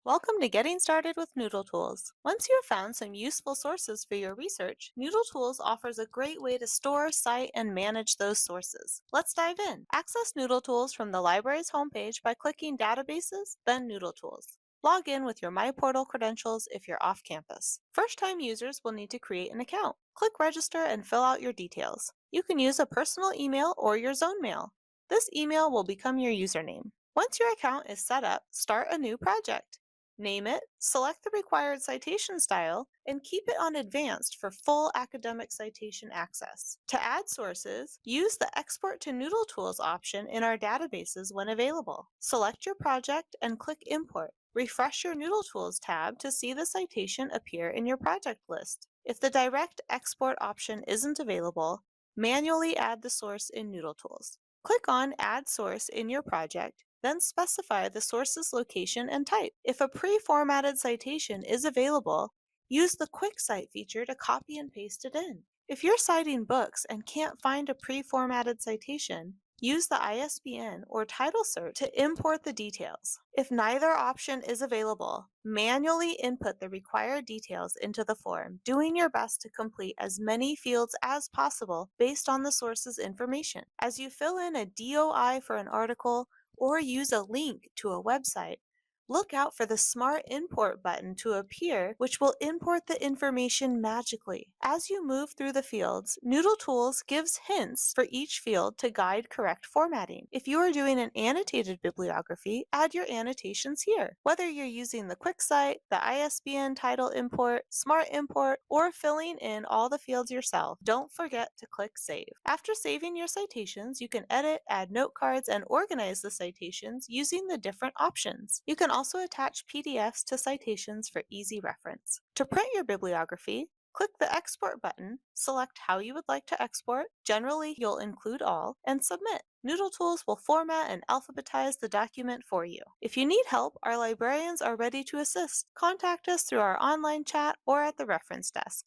Welcome to Getting Started with Noodletools. Once you have found some useful sources for your research, Noodletools offers a great way to store, cite, and manage those sources. Let's dive in. Access Noodletools from the library's homepage by clicking Databases, then Noodletools. Log in with your MyPortal credentials if you're off campus. First-time users will need to create an account. Click Register and fill out your details. You can use a personal email or your zone mail. This email will become your username. Once your account is set up, start a new project. Name it, select the required citation style, and keep it on Advanced for full academic citation access. To add sources, use the Export to Noodletools option in our databases when available. Select your project and click Import. Refresh your Noodletools tab to see the citation appear in your project list. If the direct export option isn't available, manually add the source in Noodletools. Click on Add Source in your project, then specify the source's location and type. If a pre-formatted citation is available, use the Quick Cite feature to copy and paste it in. If you're citing books and can't find a pre-formatted citation, use the ISBN or title cert to import the details. If neither option is available, manually input the required details into the form, doing your best to complete as many fields as possible based on the source's information. As you fill in a DOI for an article or use a link to a website, look out for the Smart Import button to appear, which will import the information magically. As you move through the fields, Noodletools gives hints for each field to guide correct formatting. If you are doing an annotated bibliography, add your annotations here. Whether you're using the Quick Cite, the ISBN title import, Smart Import, or filling in all the fields yourself, don't forget to click Save. After saving your citations, you can edit, add note cards, and organize the citations using the different options. You can also attach PDFs to citations for easy reference. To print your bibliography, click the Export button, select how you would like to export, generally you'll include all, and submit. Noodletools will format and alphabetize the document for you. If you need help, our librarians are ready to assist. Contact us through our online chat or at the reference desk.